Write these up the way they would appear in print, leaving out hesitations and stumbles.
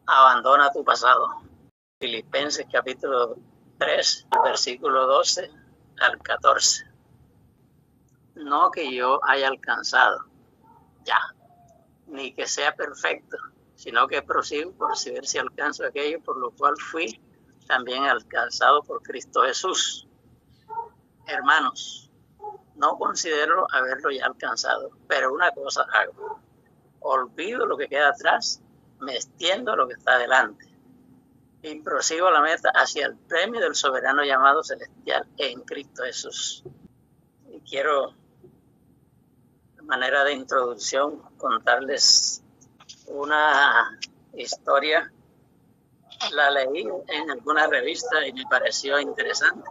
Abandona tu pasado. Filipenses capítulo 3, versículo 12 al 14. No que yo haya alcanzado ya, ni que sea perfecto, sino que prosigo por ver si alcanzo aquello por lo cual fui también alcanzado por Cristo Jesús. Hermanos, no considero haberlo ya alcanzado, pero una cosa hago: olvido lo que queda atrás, me extiendo a lo que está delante y prosigo a la meta hacia el premio del soberano llamado celestial en Cristo Jesús. Y quiero, de manera de introducción, contarles una historia. La leí en alguna revista y me pareció interesante.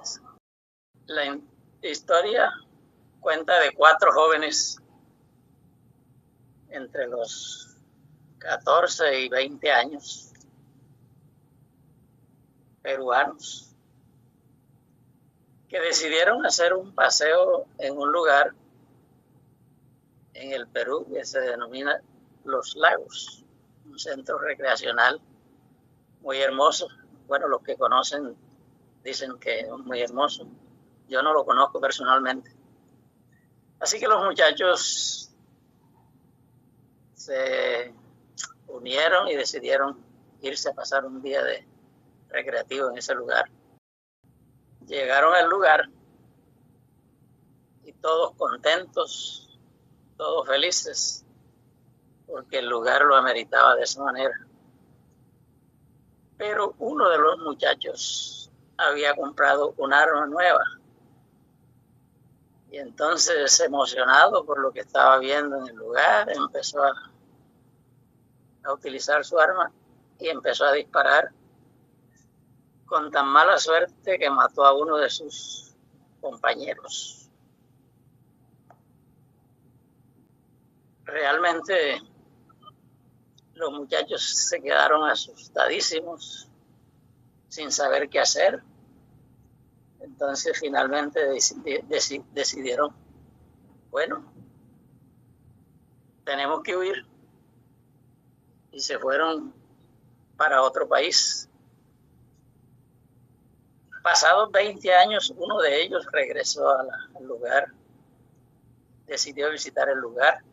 La historia cuenta de 4 jóvenes entre los 14 y 20 años, peruanos, que decidieron hacer un paseo en un lugar en el Perú que se denomina Los Lagos, un centro recreacional muy hermoso. Bueno, los que conocen dicen que es muy hermoso. Yo no lo conozco personalmente. Así que los muchachos se unieron y decidieron irse a pasar un día de recreativo en ese lugar. Llegaron al lugar y todos contentos, todos felices, porque el lugar lo ameritaba de esa manera. Pero uno de los muchachos había comprado un arma nueva. Y entonces, emocionado por lo que estaba viendo en el lugar, empezó a utilizar su arma y empezó a disparar con tan mala suerte que mató a uno de sus compañeros. Realmente los muchachos se quedaron asustadísimos, sin saber qué hacer. Entonces finalmente decidieron, bueno, tenemos que huir. Y se fueron para otro país. Pasados 20 años, uno de ellos regresó al lugar, decidió visitar el lugar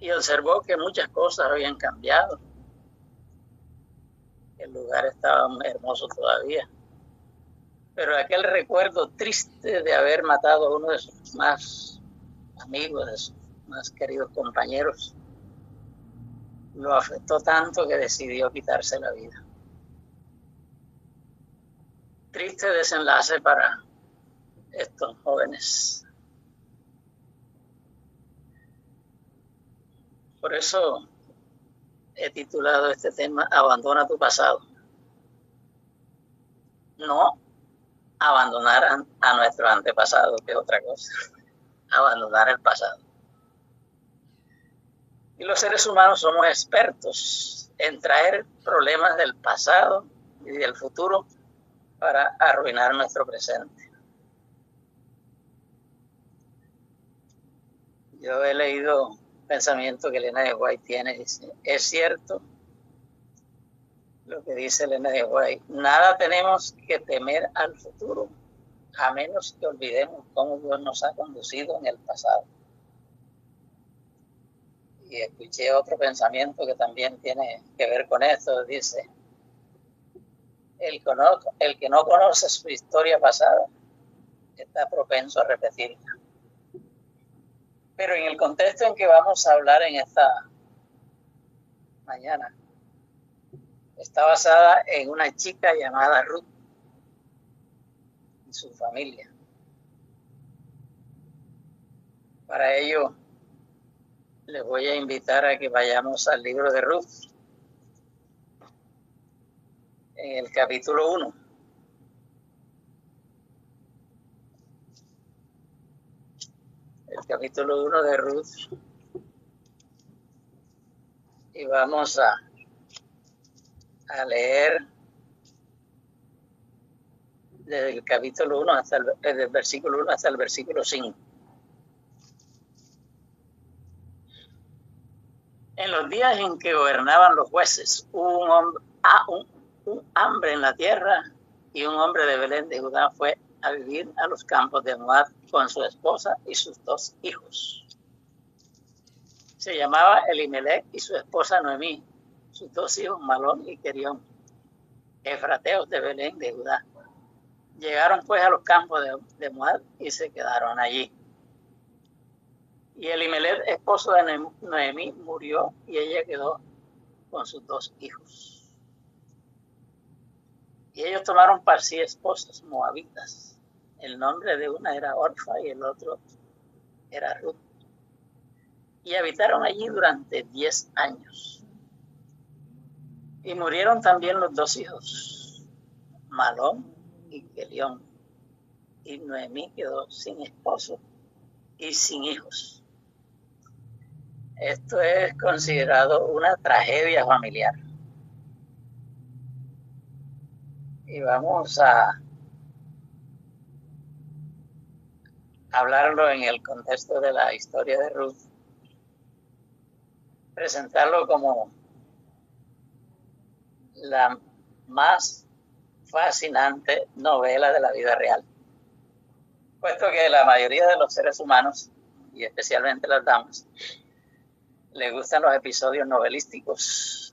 y observó que muchas cosas habían cambiado. El lugar estaba muy hermoso todavía, pero aquel recuerdo triste de haber matado a uno de sus más amigos, de sus más queridos compañeros, lo afectó tanto que decidió quitarse la vida. Triste desenlace para estos jóvenes. Por eso he titulado este tema Abandona tu pasado. No abandonar a nuestro antepasado, que es otra cosa. Abandonar el pasado. Y los seres humanos somos expertos en traer problemas del pasado y del futuro para arruinar nuestro presente. Yo he leído pensamiento que Elena de White tiene, dice: es cierto lo que dice Elena de White, nada tenemos que temer al futuro, a menos que olvidemos cómo Dios nos ha conducido en el pasado. Y escuché otro pensamiento que también tiene que ver con esto, dice: el que no conoce su historia pasada está propenso a repetirla. Pero en el contexto en que vamos a hablar en esta mañana, está basada en una chica llamada Ruth y su familia. Para ello, les voy a invitar a que vayamos al libro de Ruth, en el capítulo 1. El capítulo 1 de Ruth. Y vamos a leer desde el capítulo 1 desde el versículo 1 hasta el versículo 5. En los días en que gobernaban los jueces, hubo un hambre en la tierra, y un hombre de Belén de Judá fue a vivir a los campos de Moab con su esposa y sus 2 hijos. Se llamaba Elimelech y su esposa Noemí, sus 2 hijos Malón y Querión, efrateos de Belén de Judá. Llegaron pues a los campos de Moab y se quedaron allí. Y Elimelech, esposo de Noemí, murió y ella quedó con sus 2 hijos. Y ellos tomaron para sí esposas moabitas. El nombre de una era Orfa y el otro era Ruth. Y habitaron allí durante 10 años. Y murieron también los 2 hijos, Malón y Quelión. Y Noemí quedó sin esposo y sin hijos. Esto es considerado una tragedia familiar. Y vamos a hablarlo en el contexto de la historia de Ruth. Presentarlo como la más fascinante novela de la vida real. Puesto que la mayoría de los seres humanos, y especialmente las damas, les gustan los episodios novelísticos,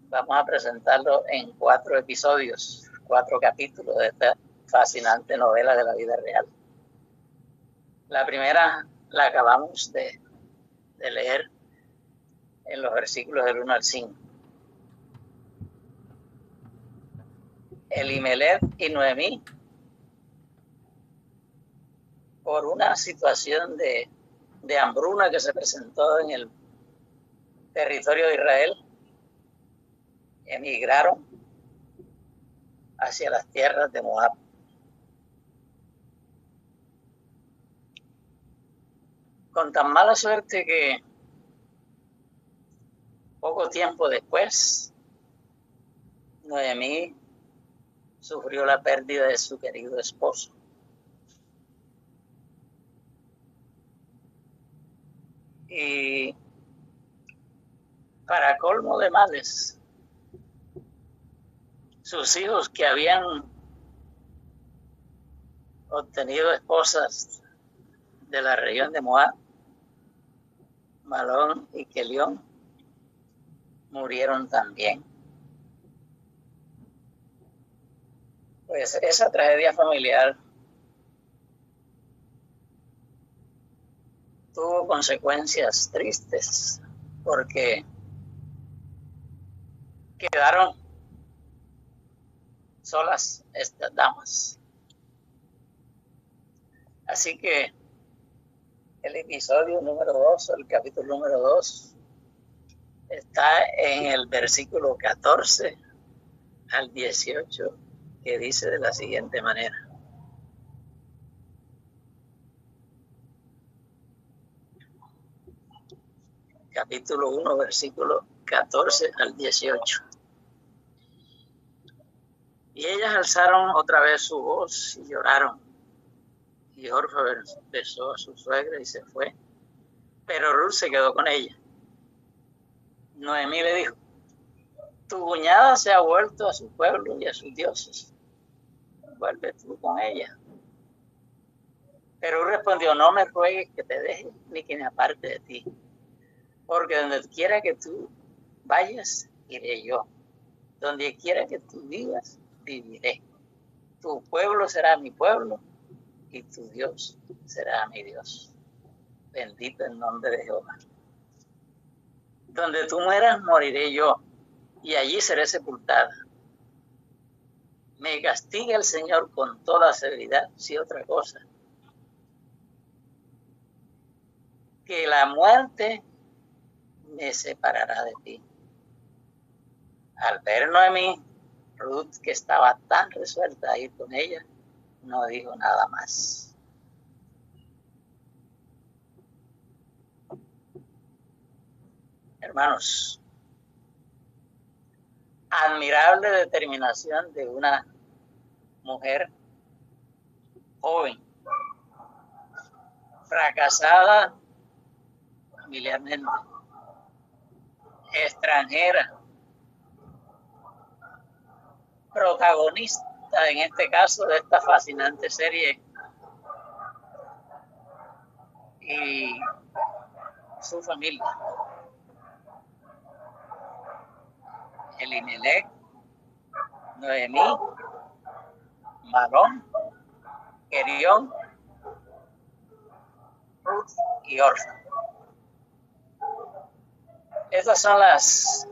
vamos a presentarlo en 4 episodios, 4 capítulos de esta fascinante novela de la vida real. La primera la acabamos de leer en los versículos del 1 al 5. Elimelech y Noemí, por una situación de hambruna que se presentó en el territorio de Israel, emigraron hacia las tierras de Moab. Con tan mala suerte que poco tiempo después, Noemí sufrió la pérdida de su querido esposo. Y para colmo de males, sus hijos, que habían obtenido esposas de la región de Moab, Malón y Quelión, murieron también. Pues esa tragedia familiar tuvo consecuencias tristes, porque quedaron solas estas damas. Así que el episodio número 2, el capítulo número 2, está en el versículo 14 al 18, que dice de la siguiente manera. Capítulo 1, versículo 14 al 18. Y ellas alzaron otra vez su voz y lloraron. Y Orfa besó a su suegra y se fue. Pero Ruth se quedó con ella. Noemí le dijo: tu cuñada se ha vuelto a su pueblo y a sus dioses. Vuelve tú con ella. Pero Ruth respondió: no me ruegues que te deje ni que me aparte de ti. Porque donde quiera que tú vayas, iré yo. Donde quiera que tú vivas, viviré. Tu pueblo será mi pueblo y tu Dios será mi Dios. Bendito el nombre de Jehová. Donde tú mueras, moriré yo, y allí seré sepultada. Me castiga el Señor con toda severidad, si otra cosa, que la muerte me separará de ti. Al ver Noemí, Ruth, que estaba tan resuelta a ir con ella, no dijo nada más. Hermanos, admirable determinación de una mujer joven, fracasada familiarmente, extranjera, protagonista en este caso de esta fascinante serie, y su familia. Elimelech, Noemí, Malón, Querión, Ruth y Orfa. Estas son las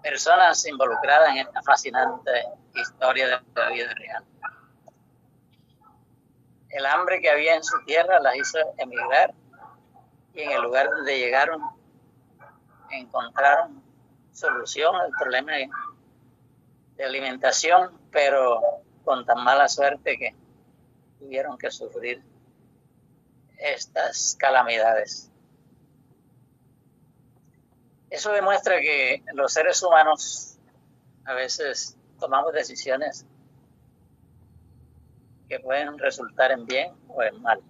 personas involucradas en esta fascinante historia de la vida real. El hambre que había en su tierra las hizo emigrar, y en el lugar donde llegaron encontraron solución al problema de alimentación, pero con tan mala suerte que tuvieron que sufrir estas calamidades. Eso demuestra que los seres humanos a veces tomamos decisiones que pueden resultar en bien o en mal.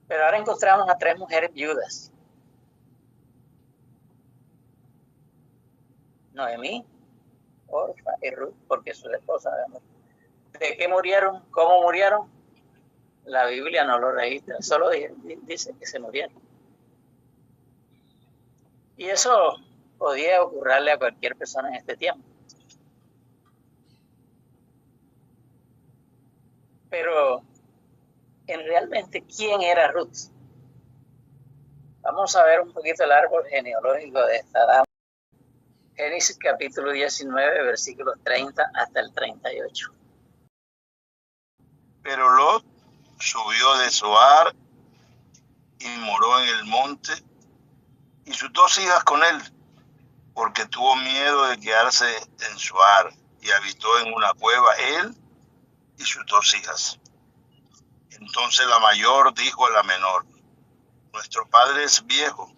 Pero ahora encontramos a 3 mujeres viudas: Noemí, Orfa y Ruth, porque su esposa había muerto. ¿De qué murieron? ¿Cómo murieron? La Biblia no lo registra, solo dice que se murieron. Y eso podía ocurrirle a cualquier persona en este tiempo. Pero, realmente, ¿quién era Ruth? Vamos a ver un poquito el árbol genealógico de esta dama. Génesis capítulo 19, versículos 30 hasta el 38. Pero Lot subió de Zoar y moró en el monte, y sus 2 hijas con él, porque tuvo miedo de quedarse en Zoar, y habitó en una cueva él y sus 2 hijas. Entonces la mayor dijo a la menor: nuestro padre es viejo,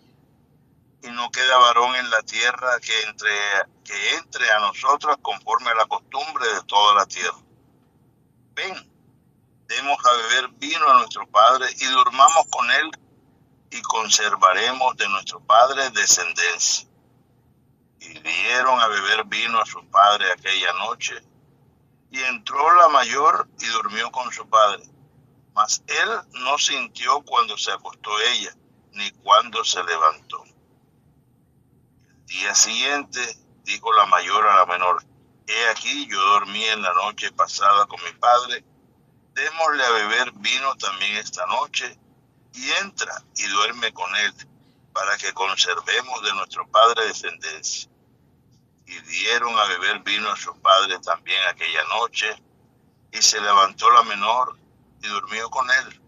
y no queda varón en la tierra que entre a nosotras conforme a la costumbre de toda la tierra. Ven, demos a beber vino a nuestro padre y durmamos con él, y conservaremos de nuestro padre descendencia. Y dieron a beber vino a su padre aquella noche, y entró la mayor y durmió con su padre. Mas él no sintió cuando se acostó ella, ni cuando se levantó. El día siguiente dijo la mayor a la menor: he aquí, yo dormí en la noche pasada con mi padre, démosle a beber vino también esta noche, y entra y duerme con él, para que conservemos de nuestro padre descendencia. Y dieron a beber vino a su padre también aquella noche, y se levantó la menor y durmió con él.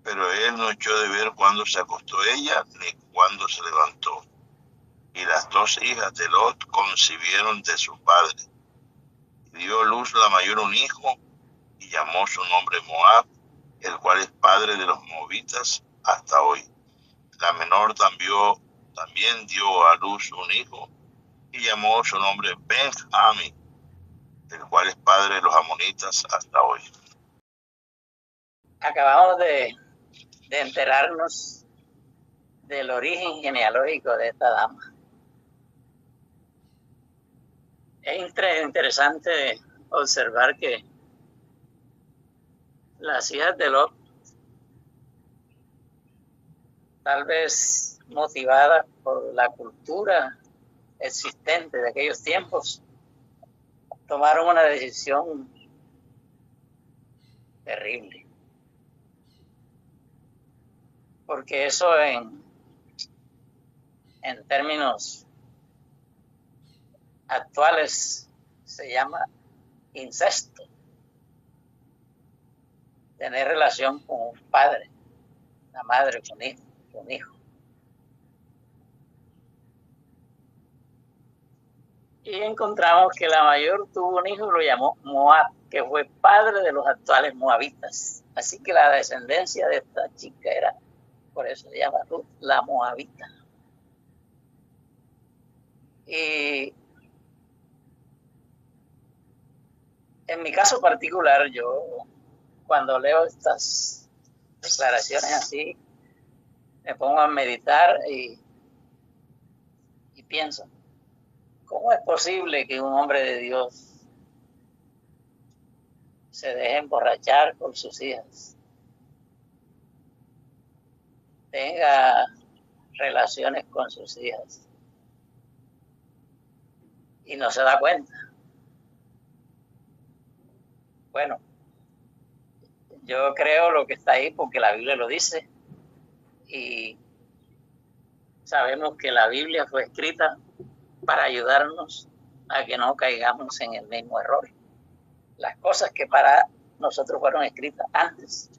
Pero él no echó de ver cuándo se acostó ella, ni cuándo se levantó. Y las 2 hijas de Lot concibieron de su padre. Y dio luz la mayor un hijo, y llamó su nombre Moab, el cual es padre de los moabitas hasta hoy. La menor también dio a luz un hijo, y llamó su nombre Ben-Ami, el cual es padre de los amonitas hasta hoy. Acabamos de enterarnos del origen genealógico de esta dama. Es interesante observar que las hijas de Lot, tal vez motivadas por la cultura existente de aquellos tiempos, tomaron una decisión terrible. Porque eso en términos actuales se llama incesto. Tener relación con un padre, una madre con un hijo. Y encontramos que la mayor tuvo un hijo, lo llamó Moab, que fue padre de los actuales moabitas. Así que la descendencia de esta chica era, por eso se llama Ruth, la moabita. Y en mi caso particular, yo cuando leo estas declaraciones así, me pongo a meditar y pienso, ¿cómo es posible que un hombre de Dios se deje emborrachar por sus hijas, tenga relaciones con sus hijas y no se da cuenta? Bueno, yo creo lo que está ahí porque la Biblia lo dice y sabemos que la Biblia fue escrita para ayudarnos a que no caigamos en el mismo error. Las cosas que para nosotros fueron escritas antes,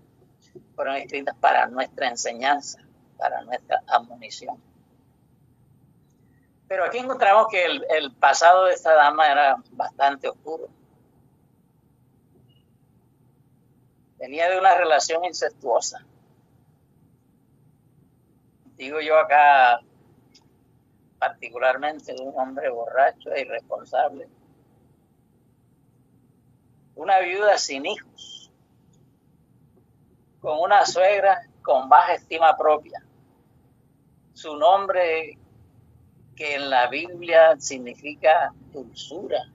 fueron escritas para nuestra enseñanza, para nuestra admonición. Pero aquí encontramos que el pasado de esta dama era bastante oscuro. Venía de una relación incestuosa. Digo yo acá particularmente de un hombre borracho e irresponsable. Una viuda sin hijos, con una suegra con baja estima propia. Su nombre, que en la Biblia significa dulzura,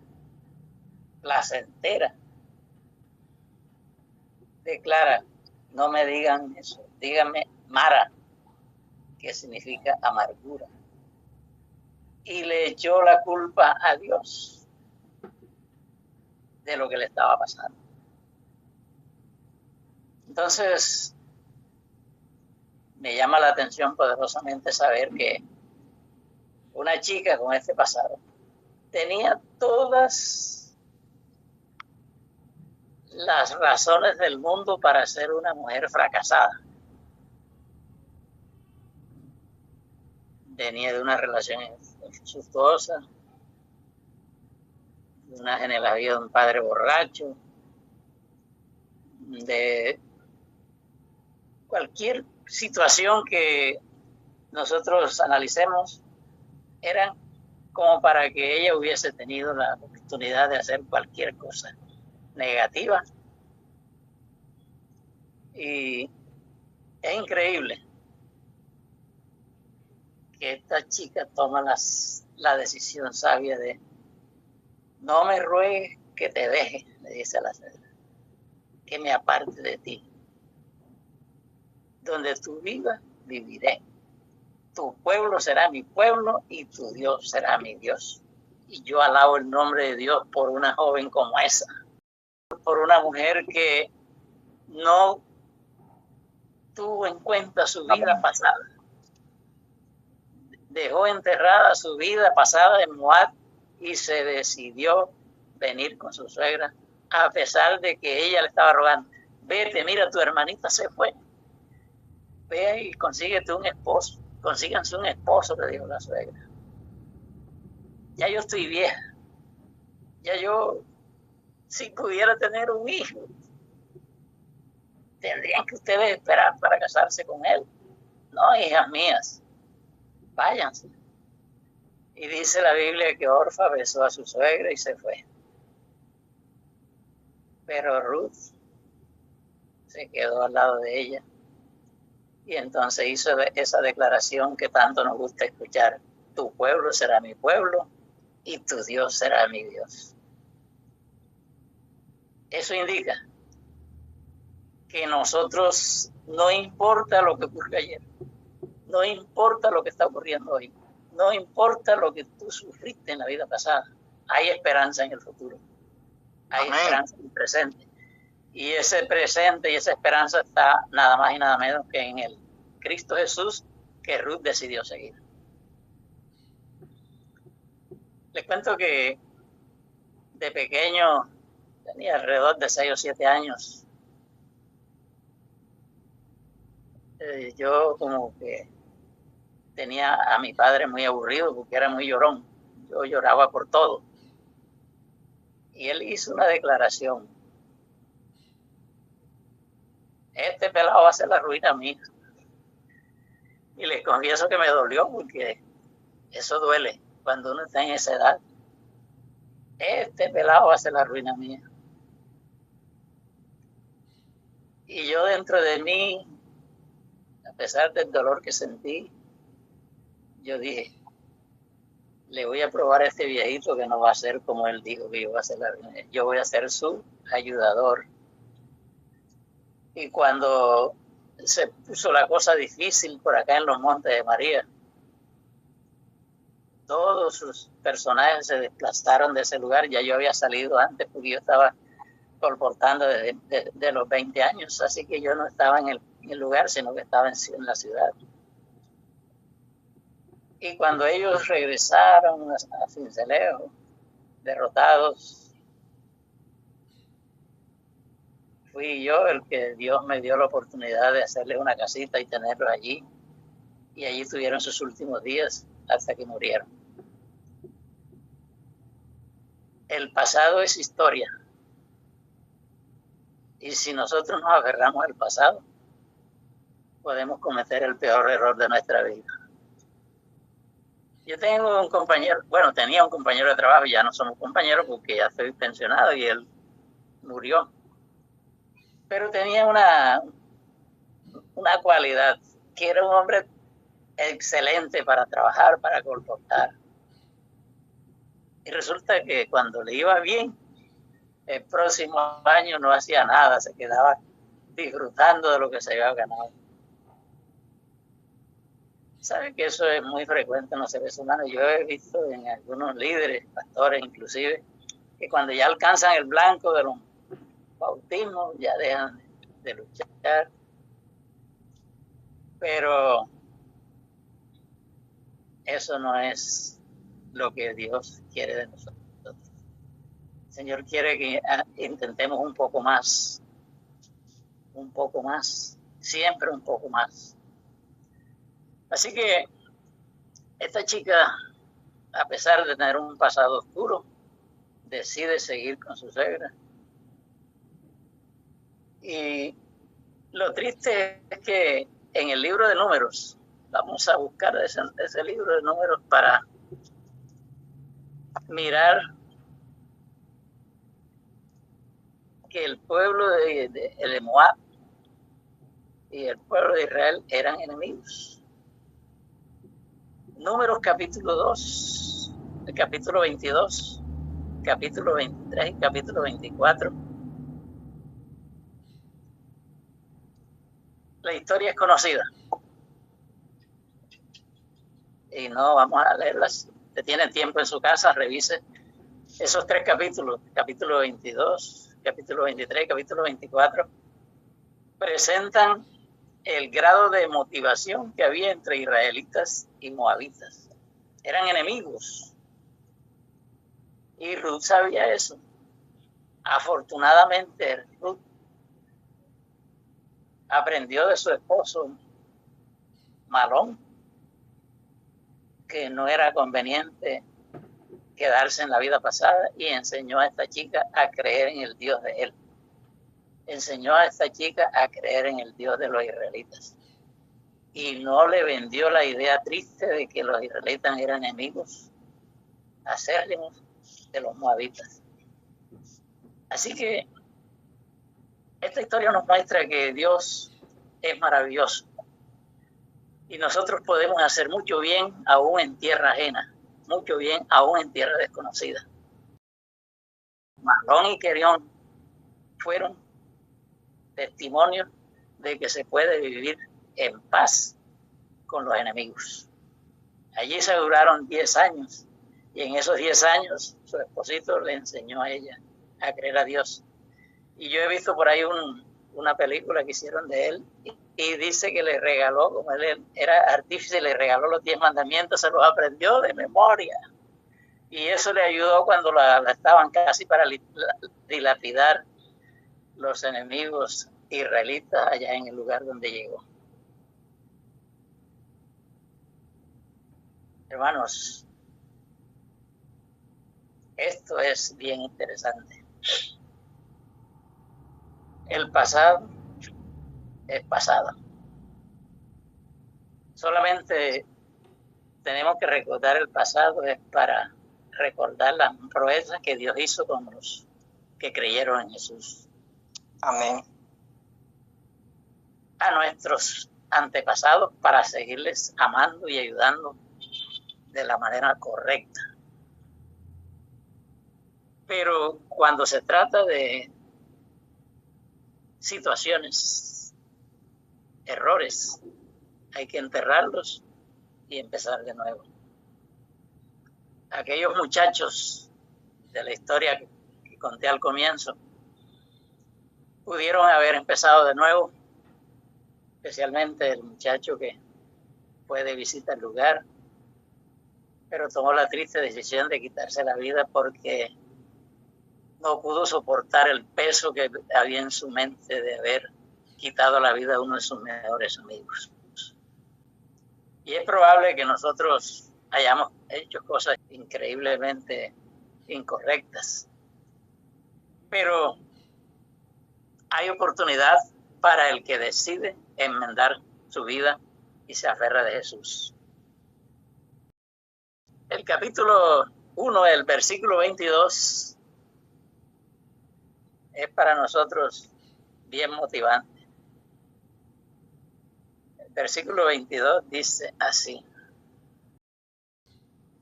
placentera, declara, no me digan eso, díganme Mara, que significa amargura. Y le echó la culpa a Dios de lo que le estaba pasando. Entonces, me llama la atención poderosamente saber que una chica con este pasado tenía todas las razones del mundo para ser una mujer fracasada. Venía de una relación incestuosa, en la vida de un padre borracho, de cualquier situación que nosotros analicemos, eran como para que ella hubiese tenido la oportunidad de hacer cualquier cosa negativa. Y es increíble que esta chica toma la decisión sabia de no me ruegues que te deje, le dice a la suegra, que me aparte de ti. Donde tú vivas, viviré. Tu pueblo será mi pueblo y tu Dios será mi Dios. Y yo alabo el nombre de Dios por una joven como esa, por una mujer que no tuvo en cuenta su vida pasada. Dejó enterrada su vida pasada en Moab y se decidió venir con su suegra, a pesar de que ella le estaba rogando, vete, mira, tu hermanita se fue, ve y consíguete un esposo, consíganse un esposo, le dijo la suegra. Ya yo estoy vieja, ya yo, si pudiera tener un hijo, tendrían que ustedes esperar para casarse con él. No, hijas mías, váyanse. Y dice la Biblia que Orfa besó a su suegra y se fue. Pero Ruth se quedó al lado de ella y entonces hizo esa declaración que tanto nos gusta escuchar: tu pueblo será mi pueblo y tu Dios será mi Dios. Eso indica que nosotros, no importa lo que ocurrió ayer, no importa lo que está ocurriendo hoy, no importa lo que tú sufriste en la vida pasada, hay esperanza en el futuro, hay Amén. Esperanza en el presente. Y ese presente y esa esperanza está nada más y nada menos que en el Cristo Jesús que Ruth decidió seguir. Les cuento que de pequeño, tenía alrededor de 6 o 7 años, yo como que tenía a mi padre muy aburrido porque era muy llorón. Yo lloraba por todo. Y él hizo una declaración: este pelado va a ser la ruina mía. Y les confieso que me dolió porque eso duele cuando uno está en esa edad. Este pelado va a ser la ruina mía. Y yo dentro de mí, pesar del dolor que sentí, yo dije, le voy a probar a este viejito que no va a ser como él dijo que yo voy a ser su ayudador. Y cuando se puso la cosa difícil por acá en los Montes de María, todos sus personajes se desplazaron de ese lugar. Ya yo había salido antes porque yo estaba colportando de los 20 años, así que yo no estaba en el lugar, sino que estaba en la ciudad. Y cuando ellos regresaron a Sincelejo, derrotados, fui yo el que Dios me dio la oportunidad de hacerles una casita y tenerlos allí. Y allí tuvieron sus últimos días hasta que murieron. El pasado es historia. Y si nosotros nos aferramos al pasado, podemos cometer el peor error de nuestra vida. Yo tengo un compañero, tenía un compañero de trabajo, ya no somos compañeros porque ya estoy pensionado y él murió. Pero tenía una cualidad, que era un hombre excelente para trabajar, para colportar. Y resulta que cuando le iba bien, el próximo año no hacía nada, se quedaba disfrutando de lo que se había ganado. ¿Sabe que eso es muy frecuente en los seres humanos? Yo he visto en algunos líderes, pastores inclusive, que cuando ya alcanzan el blanco de los bautismos, ya dejan de luchar. Pero eso no es lo que Dios quiere de nosotros. El Señor quiere que intentemos un poco más, siempre un poco más. Así que esta chica, a pesar de tener un pasado oscuro, decide seguir con su suegra. Y lo triste es que en el libro de Números, vamos a buscar ese libro de Números para mirar que el pueblo de Moab y el pueblo de Israel eran enemigos. Números capítulo 2, capítulo 22, capítulo 23 y capítulo 24. La historia es conocida. Y no vamos a leerlas. Si usted tiene tiempo en su casa, revise esos 3 capítulos, capítulo 22, capítulo 23, capítulo 24, presentan el grado de motivación que había entre israelitas y moabitas. Eran enemigos. Y Ruth sabía eso. Afortunadamente, Ruth aprendió de su esposo Malón que no era conveniente quedarse en la vida pasada y enseñó a esta chica a creer en el Dios de él. Enseñó a esta chica a creer en el Dios de los israelitas. Y no le vendió la idea triste de que los israelitas eran enemigos acérrimos de los moabitas. Así que esta historia nos muestra que Dios es maravilloso. Y nosotros podemos hacer mucho bien aún en tierra ajena, mucho bien aún en tierra desconocida. Mahlón y Querión fueron testimonios de que se puede vivir en paz con los enemigos. Allí se duraron 10 años y en esos 10 años su esposito le enseñó a ella a creer a Dios. Y yo he visto por ahí una película que hicieron de él y dice que le regaló, como él era artífice, le regaló los 10 mandamientos, se los aprendió de memoria. Y eso le ayudó cuando la estaban casi para dilapidar los enemigos israelitas allá en el lugar donde llegó. Hermanos, esto es bien interesante. El pasado es pasado. Solamente tenemos que recordar el pasado es para recordar las proezas que Dios hizo con los que creyeron en Jesús. Amén. A nuestros antepasados para seguirles amando y ayudando de la manera correcta. Pero cuando se trata de situaciones, errores, hay que enterrarlos y empezar de nuevo. Aquellos muchachos de la historia que conté al comienzo pudieron haber empezado de nuevo, especialmente el muchacho que fue de visita al lugar, pero tomó la triste decisión de quitarse la vida porque no pudo soportar el peso que había en su mente de haber quitado la vida a uno de sus mejores amigos. Y es probable que nosotros hayamos hecho cosas increíblemente incorrectas, pero hay oportunidad para el que decide enmendar su vida y se aferra de Jesús. El capítulo 1, el versículo 22, es para nosotros bien motivante. El versículo 22 dice así: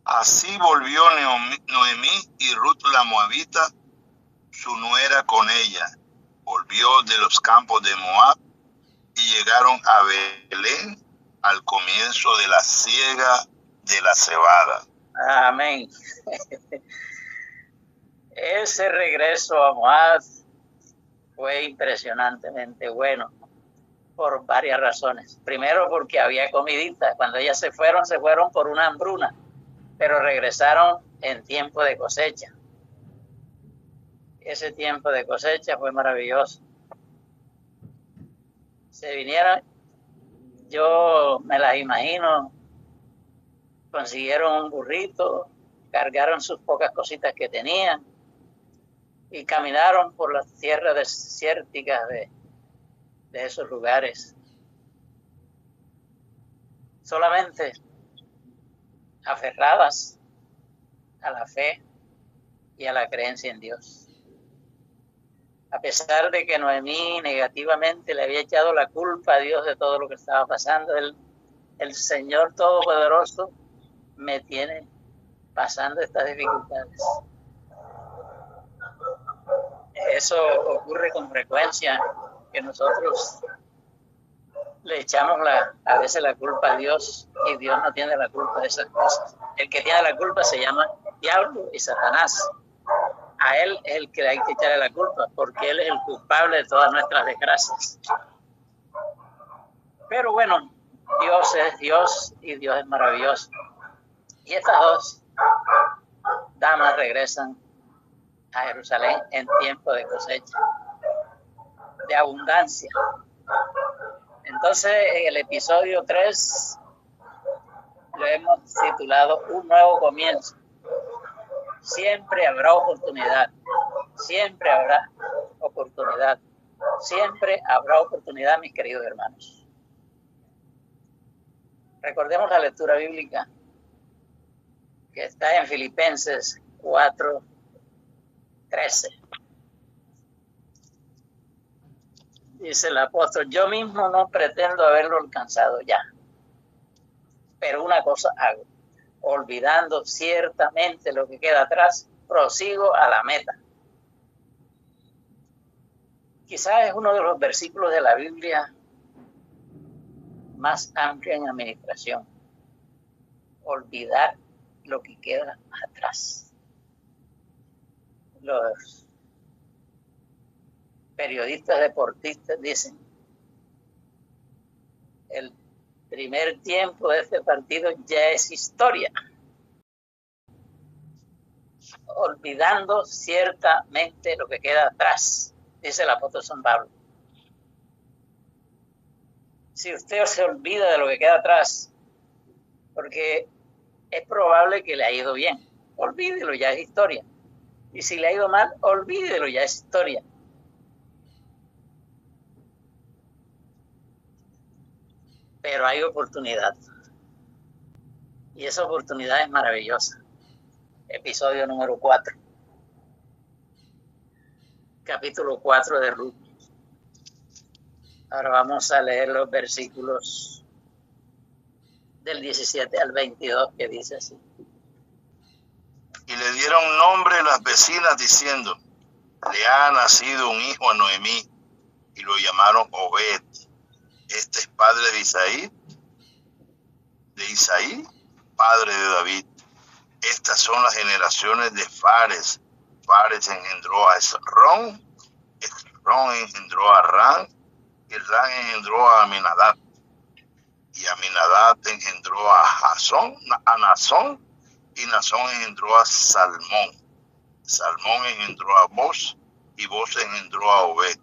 Así volvió Noemí y Ruth la moabita, su nuera con ella. Volvió de los campos de Moab y llegaron a Belén al comienzo de la siega de la cebada. Amén. Ese regreso a Moab fue impresionantemente bueno por varias razones. Primero, porque había comidita. Cuando ellas se fueron por una hambruna, pero regresaron en tiempo de cosecha. Ese tiempo de cosecha fue maravilloso. Se vinieron, yo me las imagino, consiguieron un burrito, cargaron sus pocas cositas que tenían y caminaron por las tierras desérticas de esos lugares, solamente aferradas a la fe y a la creencia en Dios. A pesar de que Noemí negativamente le había echado la culpa a Dios de todo lo que estaba pasando, el Señor Todopoderoso me tiene pasando estas dificultades. Eso ocurre con frecuencia, que nosotros le echamos a veces la culpa a Dios y Dios no tiene la culpa de esas cosas. El que tiene la culpa se llama Diablo y Satanás. A él es el que hay que echarle la culpa, porque él es el culpable de todas nuestras desgracias. Pero bueno, Dios es Dios y Dios es maravilloso. Y estas dos damas regresan a Jerusalén en tiempo de cosecha, de abundancia. Entonces, en el episodio 3 lo hemos titulado Un nuevo comienzo. Siempre habrá oportunidad, siempre habrá oportunidad, siempre habrá oportunidad, mis queridos hermanos. Recordemos la lectura bíblica que está en Filipenses 4:13. Dice el apóstol: yo mismo no pretendo haberlo alcanzado ya, pero una cosa hago, olvidando ciertamente lo que queda atrás, prosigo a la meta. Quizás es uno de los versículos de la Biblia más amplio en administración. Olvidar lo que queda atrás. Los periodistas deportistas dicen: el primer tiempo de este partido ya es historia. Olvidando ciertamente lo que queda atrás, dice el apóstol San Pablo. Si usted se olvida de lo que queda atrás, porque es probable que le haya ido bien, olvídelo, ya es historia. Y si le ha ido mal, olvídelo, ya es historia. Pero hay oportunidad. Y esa oportunidad es maravillosa. Episodio número 4. Capítulo 4 de Ruth. Ahora vamos a leer los versículos del 17 al 22 que dice así. Y le dieron nombre las vecinas diciendo, le ha nacido un hijo a Noemí, y lo llamaron Obed. Este es padre de Isaí, padre de David. Estas son las generaciones de Fares. Fares engendró a Esrón, Esrón engendró a Ram, y Ram engendró a Aminadab, y Aminadab engendró a Nazón, y Nazón engendró a Salmón. Salmón engendró a Boz, y Boz engendró a Obed.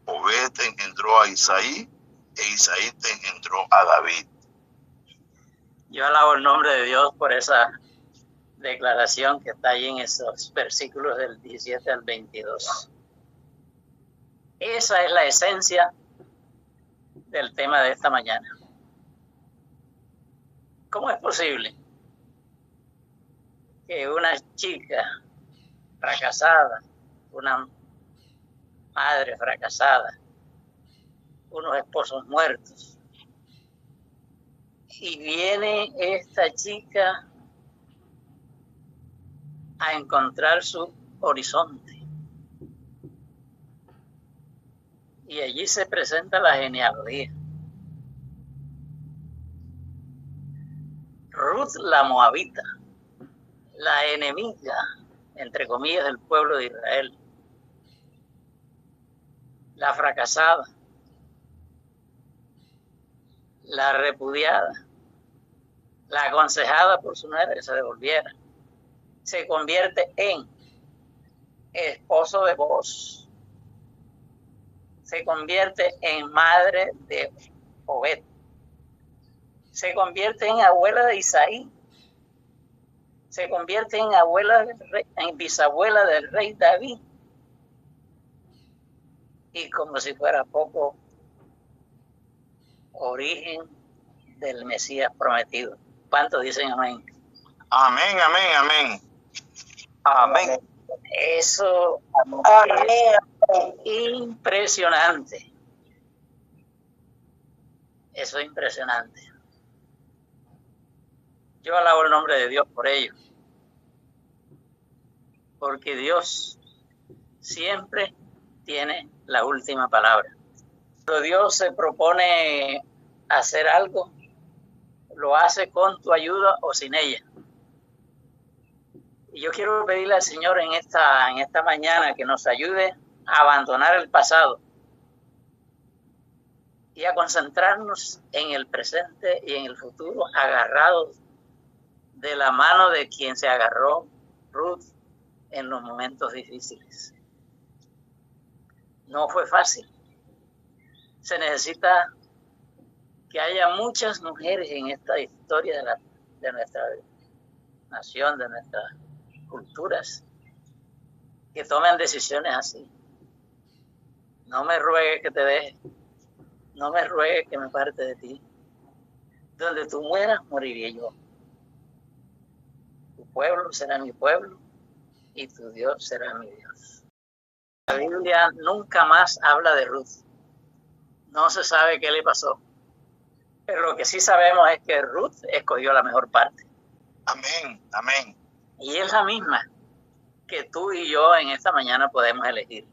Obed engendró a Isaí, e Isaí engendró a David. Yo alabo el nombre de Dios por esa declaración que está ahí en esos versículos del 17 al 22. Esa es la esencia del tema de esta mañana. ¿Cómo es posible que una chica fracasada, una madre fracasada, unos esposos muertos, y viene esta chica a encontrar su horizonte? Y allí se presenta la genealogía. Ruth la moabita, la enemiga, entre comillas, del pueblo de Israel, la fracasada, la repudiada, la aconsejada por su nuera que se devolviera, se convierte en esposo de Boz, se convierte en madre de Obed, se convierte en abuela de Isaí, se convierte en abuela del rey, en bisabuela del rey David, y como si fuera poco, origen del Mesías prometido. ¿Cuántos dicen amén? Amén, amén, amén. Amén. Eso es impresionante. Eso es impresionante. Yo alabo el nombre de Dios por ello. Porque Dios siempre tiene la última palabra. Cuando Dios se propone hacer algo, lo hace con tu ayuda o sin ella. Y yo quiero pedirle al Señor en esta mañana que nos ayude a abandonar el pasado y a concentrarnos en el presente y en el futuro, agarrados de la mano de quien se agarró Ruth en los momentos difíciles. No fue fácil. Se necesita que haya muchas mujeres en esta historia de nuestra nación, de nuestras culturas, que tomen decisiones así. No me ruegues que te deje, no me ruegues que me parte de ti. Donde tú mueras, moriré yo. Tu pueblo será mi pueblo y tu Dios será mi Dios. La Biblia nunca más habla de Ruth. No se sabe qué le pasó. Pero lo que sí sabemos es que Ruth escogió la mejor parte. Amén, amén. Y es la misma que tú y yo en esta mañana podemos elegir.